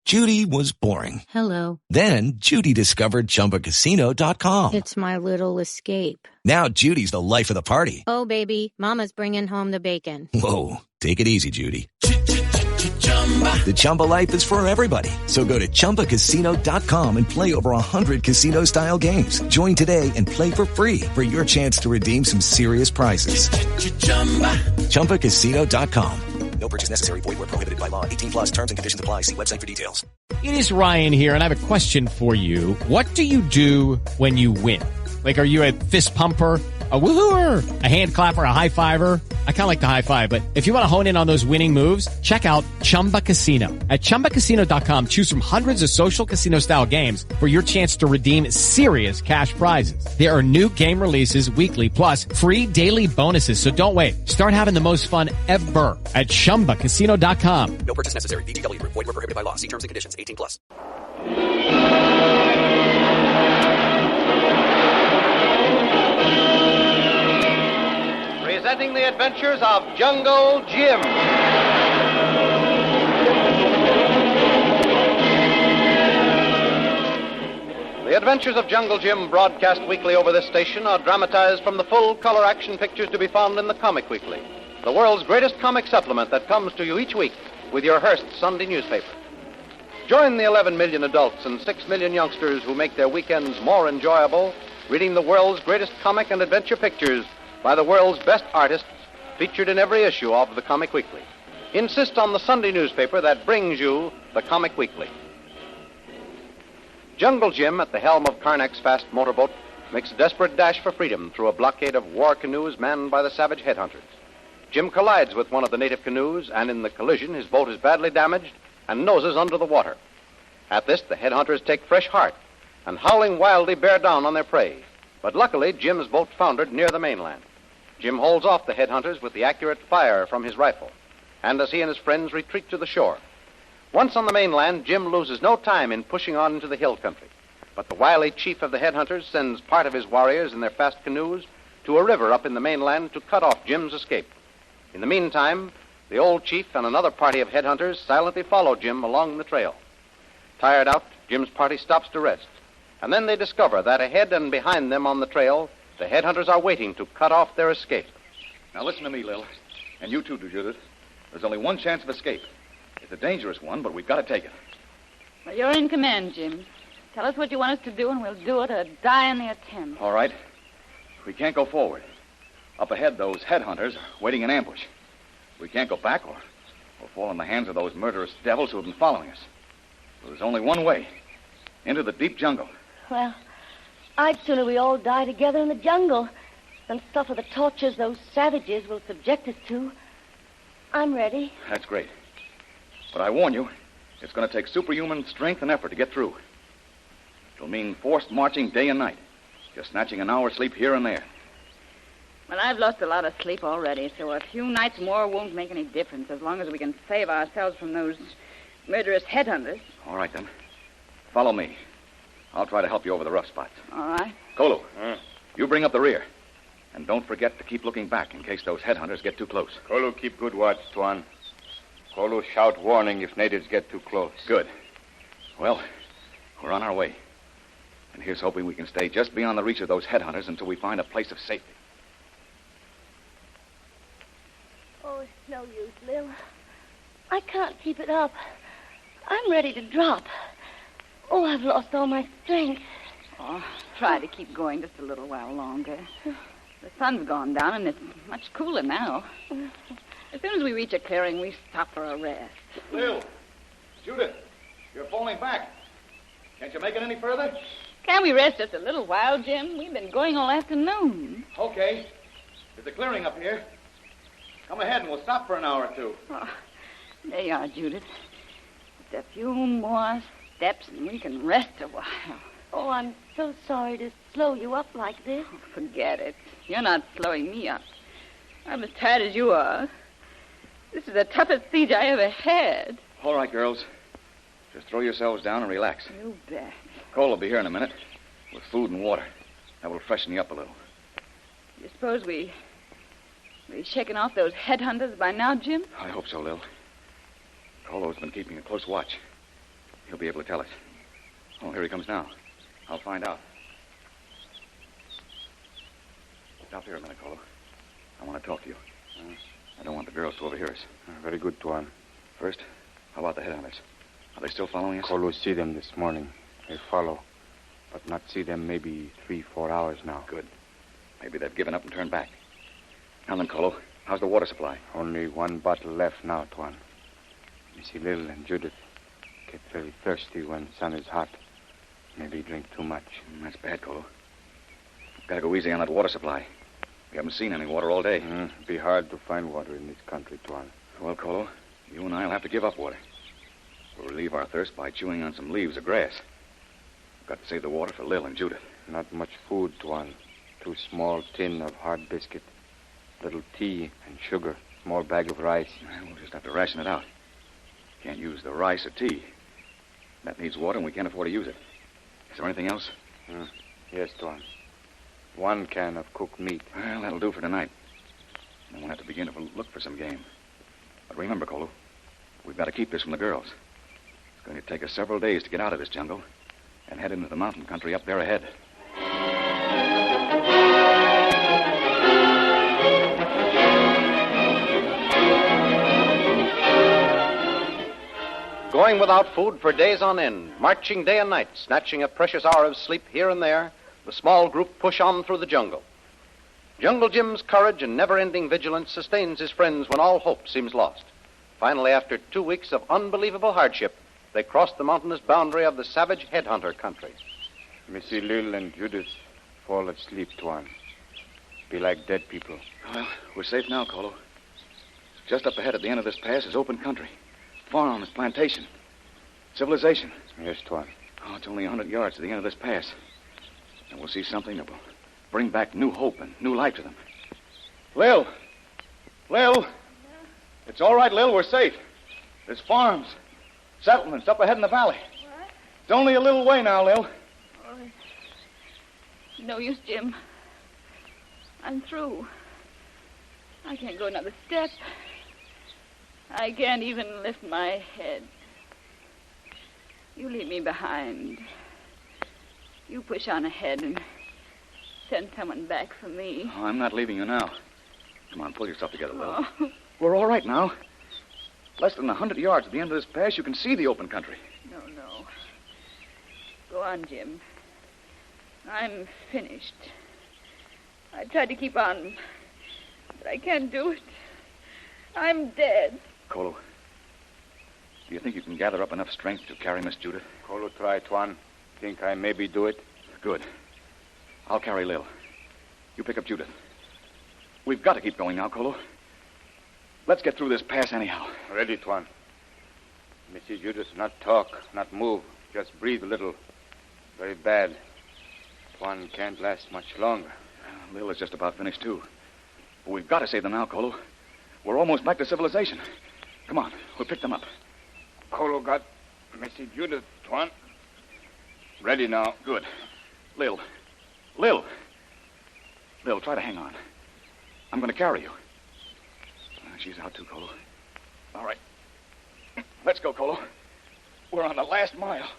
Judy was boring. Hello. Then Judy discovered ChumbaCasino.com. It's my little escape. Now Judy's the life of the party. Oh, baby, mama's bringing home the bacon. Whoa, take it easy, Judy. The Chumba life is for everybody. So go to ChumbaCasino.com and play over 100 casino-style games. Join today and play for free for your chance to redeem some serious prizes. ChumbaCasino.com. No purchase necessary. Void where prohibited by law. 18 plus terms and conditions apply. See website for details. It is Ryan here, and I have a question for you. What do you do when you win? Like, are you a fist pumper, a woohooer, a hand clapper, a high fiver? I kind of like the high five, but if you want to hone in on those winning moves, check out Chumba Casino. At ChumbaCasino.com, choose from hundreds of social casino-style games for your chance to redeem serious cash prizes. There are new game releases weekly, plus free daily bonuses. So don't wait. Start having the most fun ever at ChumbaCasino.com. No purchase necessary. VGW. Void where prohibited by law. See terms and conditions. 18 plus. Presenting the adventures of Jungle Jim. The adventures of Jungle Jim, broadcast weekly over this station, are dramatized from the full-color action pictures to be found in the Comic Weekly, the world's greatest comic supplement that comes to you each week with your Hearst Sunday newspaper. Join the 11 million adults and 6 million youngsters who make their weekends more enjoyable reading the world's greatest comic and adventure pictures by the world's best artists featured in every issue of the Comic Weekly. Insist on the Sunday newspaper that brings you the Comic Weekly. Jungle Jim, at the helm of Karnak's fast motorboat, makes a desperate dash for freedom through a blockade of war canoes manned by the savage headhunters. Jim collides with one of the native canoes, and in the collision, his boat is badly damaged and noses under the water. At this, the headhunters take fresh heart and, howling wildly, bear down on their prey. But luckily, Jim's boat foundered near the mainland. Jim holds off the headhunters with the accurate fire from his rifle, and as he and his friends retreat to the shore. Once on the mainland, Jim loses no time in pushing on into the hill country. But the wily chief of the headhunters sends part of his warriors in their fast canoes to a river up in the mainland to cut off Jim's escape. In the meantime, the old chief and another party of headhunters silently follow Jim along the trail. Tired out, Jim's party stops to rest, and then they discover that ahead and behind them on the trail, the headhunters are waiting to cut off their escape. Now listen to me, Lil. And you too, Judith. There's only one chance of escape. It's a dangerous one, but we've got to take it. Well, you're in command, Jim. Tell us what you want us to do, and we'll do it or die in the attempt. All right. We can't go forward. Up ahead, those headhunters are waiting in ambush. We can't go back or we'll fall in the hands of those murderous devils who have been following us. So there's only one way. Into the deep jungle. Well, I'd sooner we all die together in the jungle than suffer the tortures those savages will subject us to. I'm ready. That's great. But I warn you, it's going to take superhuman strength and effort to get through. It'll mean forced marching day and night, just snatching an hour's sleep here and there. Well, I've lost a lot of sleep already, so a few nights more won't make any difference as long as we can save ourselves from those murderous headhunters. All right, then. Follow me. I'll try to help you over the rough spots. All right. Kolu, you bring up the rear. And don't forget to keep looking back in case those headhunters get too close. Kolu, keep good watch, Tuan. Kolu, shout warning if natives get too close. Good. Well, we're on our way. And here's hoping we can stay just beyond the reach of those headhunters until we find a place of safety. Oh, it's no use, Lil. I can't keep it up. I'm ready to drop. Oh, I've lost all my strength. Oh, try to keep going just a little while longer. The sun's gone down, and it's much cooler now. As soon as we reach a clearing, we stop for a rest. Lil, Judith, you're falling back. Can't you make it any further? Can't we rest just a little while, Jim? We've been going all afternoon. Okay. There's a clearing up here. Come ahead, and we'll stop for an hour or two. Oh, there you are, Judith. Just a few more steps, and we can rest a while. Oh, I'm so sorry to slow you up like this. Oh, forget it. You're not slowing me up. I'm as tired as you are. This is the toughest siege I ever had. All right, girls. Just throw yourselves down and relax. You bet. Cole will be here in a minute with food and water. That will freshen you up a little. You suppose we shaken off those headhunters by now, Jim? I hope so, Lil. Colo's been keeping a close watch. He'll be able to tell us. Oh, here he comes now. I'll find out. Stop here a minute, Kolu. I want to talk to you. I don't want the girls to overhear us. Very good, Tuan. First, how about the headhunters? Are they still following us? Kolu see them this morning. They follow. But not see them maybe 3-4 hours now. Good. Maybe they've given up and turned back. Now then, Kolu, how's the water supply? Only one bottle left now, Tuan. Missy Lil and Judith get very thirsty when sun is hot. Maybe drink too much. That's bad, Kolu. Gotta go easy on that water supply. We haven't seen any water all day. Be hard to find water in this country, Tuan. Well, Kolu, you and I will have to give up water. We'll relieve our thirst by chewing on some leaves or grass. We've got to save the water for Lil and Judith. Not much food, Tuan. 2 small tin of hard biscuit, little tea and sugar, small bag of rice. We'll just have to ration it out. Can't use the rice or tea. That needs water, and we can't afford to use it. Is there anything else? Yes, Tuan. 1 can of cooked meat. Well, that'll do for tonight. Then we'll have to begin to look for some game. But remember, Kolu, we've got to keep this from the girls. It's going to take us several days to get out of this jungle and head into the mountain country up there ahead. Going without food for days on end, marching day and night, snatching a precious hour of sleep here and there, the small group push on through the jungle. Jungle Jim's courage and never-ending vigilance sustains his friends when all hope seems lost. Finally, after 2 weeks of unbelievable hardship, they cross the mountainous boundary of the savage headhunter country. Missy Lil and Judith fall asleep, Tuan. Be like dead people. Well, we're safe now, Kolu. Just up ahead at the end of this pass is open country. Farms, plantation, civilization. Yes, Tuan. Oh, it's only 100 yards to the end of this pass. And we'll see something that will bring back new hope and new life to them. Lil! Lil! It's all right, Lil. We're safe. There's farms, settlements up ahead in the valley. What? It's only a little way now, Lil. Oh, no use, Jim. I'm through. I can't go another step. I can't even lift my head. You leave me behind. You push on ahead and send someone back for me. Oh, I'm not leaving you now. Come on, pull yourself together, Lil. Oh. We're all right now. Less than 100 yards at the end of this pass, you can see the open country. No. Go on, Jim. I'm finished. I tried to keep on, but I can't do it. I'm dead. Kolu, do you think you can gather up enough strength to carry Miss Judith? Kolu try, Tuan. Think I maybe do it? Good. I'll carry Lil. You pick up Judith. We've got to keep going now, Kolu. Let's get through this pass anyhow. Ready, Tuan. Missy Judith, not talk, not move. Just breathe a little. Very bad. Tuan can't last much longer. Lil is just about finished, too. But we've got to save them now, Kolu. We're almost back to civilization. Come on, we'll pick them up. Kolu got Missy Judith, Tuan. Ready now. Good. Lil, try to hang on. I'm going to carry you. She's out too, Kolu. All right. Let's go, Kolu. We're on the last mile.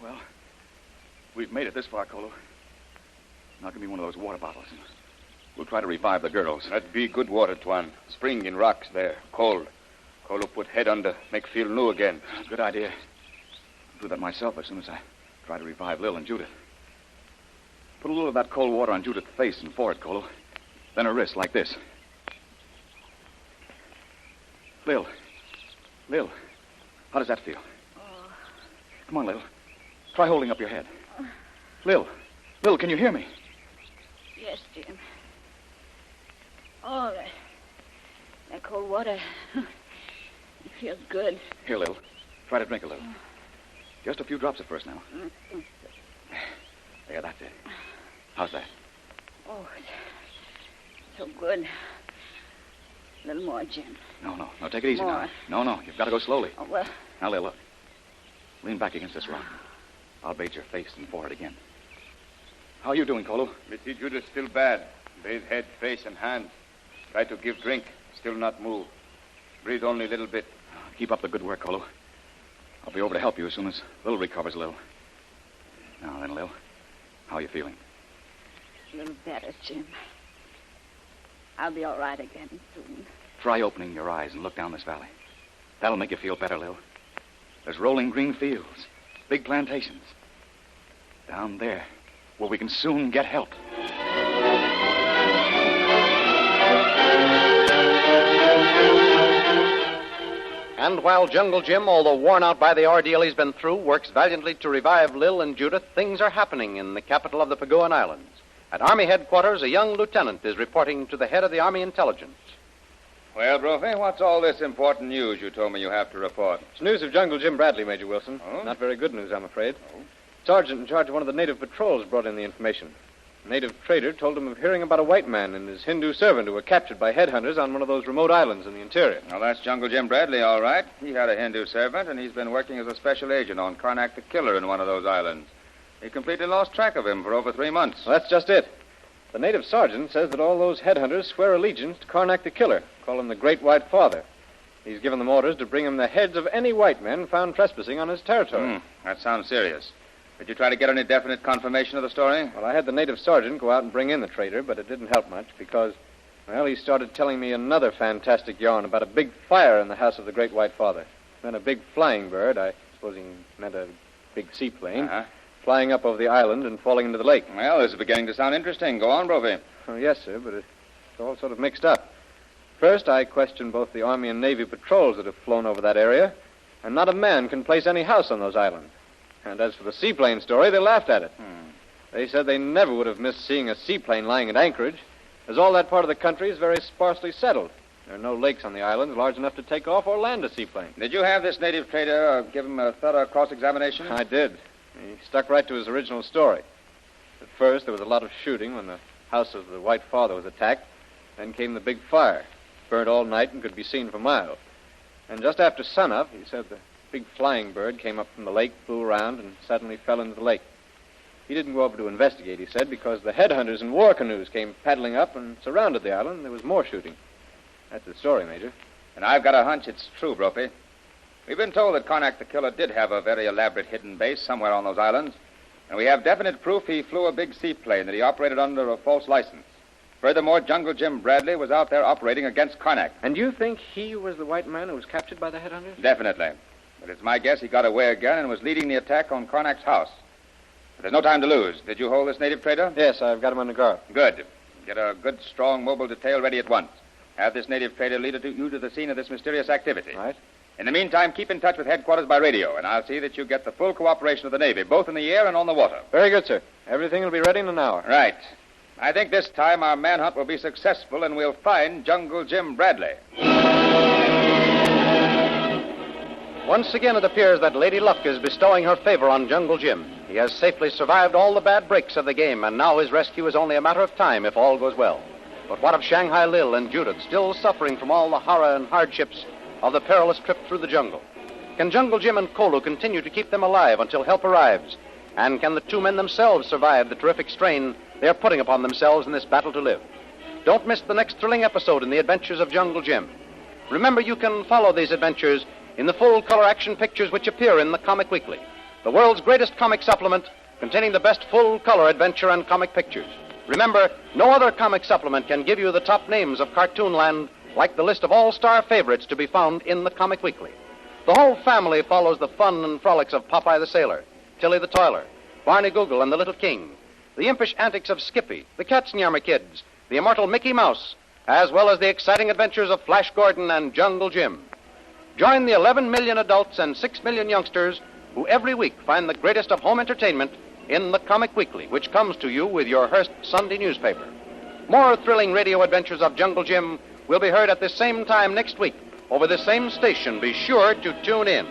Well, we've made it this far, Kolu. Now give me one of those water bottles. And we'll try to revive the girls. That be good water, Tuan. Spring in rocks there. Cold. Kolu put head under. Make feel new again. Good idea. I'll do that myself as soon as I try to revive Lil and Judith. Put a little of that cold water on Judith's face and forehead, Kolu. Then her wrist, like this. Lil, how does that feel? Oh. Come on, Lil. Try holding up your head. Lil, can you hear me? Yes, Jim. Oh, that cold water. It feels good. Here, Lil. Try to drink a little. Just a few drops at first now. There, that's it. How's that? Oh, it's so good. A little more, Jim. No, take it easy More. now. No, you've got to go slowly. Oh, well. Now, Lil, look. Lean back against this rock. I'll bathe your face and forehead again. How are you doing, Kolu? Missy Judith still bad. Bathe head, face, and hands. Try to give drink. Still not move. Breathe only a little bit. Keep up the good work, Kolu. I'll be over to help you as soon as Lil recovers a little. Now then, Lil, how are you feeling? A little better, Jim. I'll be all right again soon. Try opening your eyes and look down this valley. That'll make you feel better, Lil. There's rolling green fields, big plantations. Down there, where we can soon get help. And while Jungle Jim, although worn out by the ordeal he's been through, works valiantly to revive Lil and Judith, things are happening in the capital of the Paguan Islands. At Army headquarters, a young lieutenant is reporting to the head of the Army Intelligence. Well, Brophy, what's all this important news you told me you have to report? It's news of Jungle Jim Bradley, Major Wilson. Oh? Not very good news, I'm afraid. Oh? Sergeant in charge of one of the native patrols brought in the information. A native trader told him of hearing about a white man and his Hindu servant who were captured by headhunters on one of those remote islands in the interior. Well, that's Jungle Jim Bradley, all right. He had a Hindu servant, and he's been working as a special agent on Karnak the Killer in one of those islands. He completely lost track of him for over 3 months. Well, that's just it. The native sergeant says that all those headhunters swear allegiance to Karnak the Killer, call him the Great White Father. He's given them orders to bring him the heads of any white men found trespassing on his territory. That sounds serious. Did you try to get any definite confirmation of the story? Well, I had the native sergeant go out and bring in the trader, but it didn't help much because, well, he started telling me another fantastic yarn about a big fire in the house of the Great White Father. Then a big flying bird, I suppose he meant a big seaplane, flying up over the island and falling into the lake. Well, this is beginning to sound interesting. Go on, Brophy. Oh, yes, sir, but it's all sort of mixed up. First, I questioned both the Army and Navy patrols that have flown over that area, and not a man can place any house on those islands. And as for the seaplane story, they laughed at it. They said they never would have missed seeing a seaplane lying at anchorage, as all that part of the country is very sparsely settled. There are no lakes on the islands large enough to take off or land a seaplane. Did you have this native trader give him a thorough cross-examination? I did. He stuck right to his original story. At first, there was a lot of shooting when the house of the White Father was attacked. Then came the big fire. Burned all night and could be seen for miles. And just after sunup, he said the big flying bird came up from the lake, flew around, and suddenly fell into the lake. He didn't go over to investigate, he said, because the headhunters in war canoes came paddling up and surrounded the island, and there was more shooting. That's the story, Major. And I've got a hunch it's true, Brophy. We've been told that Karnak the Killer did have a very elaborate hidden base somewhere on those islands, and we have definite proof he flew a big seaplane that he operated under a false license. Furthermore, Jungle Jim Bradley was out there operating against Karnak. And you think he was the white man who was captured by the headhunters? Definitely. But it's my guess he got away again and was leading the attack on Karnak's house. But there's no time to lose. Did you hold this native trader? Yes, I've got him under guard. Good. Get a good, strong mobile detail ready at once. Have this native trader lead you to the scene of this mysterious activity. Right. In the meantime, keep in touch with headquarters by radio, and I'll see that you get the full cooperation of the Navy, both in the air and on the water. Very good, sir. Everything will be ready in an hour. Right. I think this time our manhunt will be successful, and we'll find Jungle Jim Bradley. Once again, it appears that Lady Luck is bestowing her favor on Jungle Jim. He has safely survived all the bad breaks of the game, and now his rescue is only a matter of time if all goes well. But what of Shanghai Lil and Judith, still suffering from all the horror and hardships of the perilous trip through the jungle? Can Jungle Jim and Kolu continue to keep them alive until help arrives? And can the two men themselves survive the terrific strain they are putting upon themselves in this battle to live? Don't miss the next thrilling episode in the adventures of Jungle Jim. Remember, you can follow these adventures in the full-color action pictures which appear in the Comic Weekly, the world's greatest comic supplement containing the best full-color adventure and comic pictures. Remember, no other comic supplement can give you the top names of Cartoonland like the list of all-star favorites to be found in the Comic Weekly. The whole family follows the fun and frolics of Popeye the Sailor, Tilly the Toiler, Barney Google and the Little King, the impish antics of Skippy, the Katzenjammer Kids, the immortal Mickey Mouse, as well as the exciting adventures of Flash Gordon and Jungle Jim. Join the 11 million adults and 6 million youngsters who every week find the greatest of home entertainment in the Comic Weekly, which comes to you with your Hearst Sunday newspaper. More thrilling radio adventures of Jungle Jim will be heard at this same time next week over this same station. Be sure to tune in.